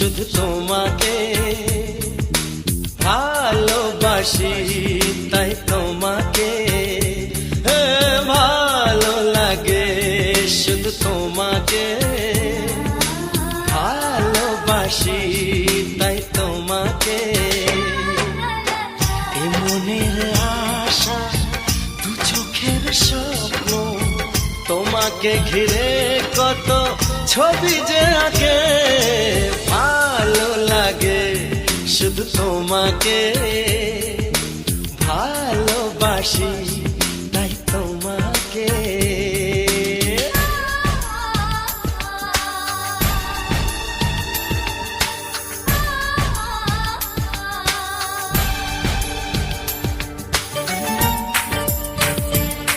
শুধু তোমাকে ভালোবাসি, তাই তোমাকে ভালো লাগে, শুধু তোমাকে ভালোবাসি, তাই তোমাকে। এ মনের আশা, দু চোখের স্বপ্ন, তোমাকে ঘিরে কত ছবি যে আঁকে, ভালো লাগে, শুধু তোমাকে ভালোবাসি।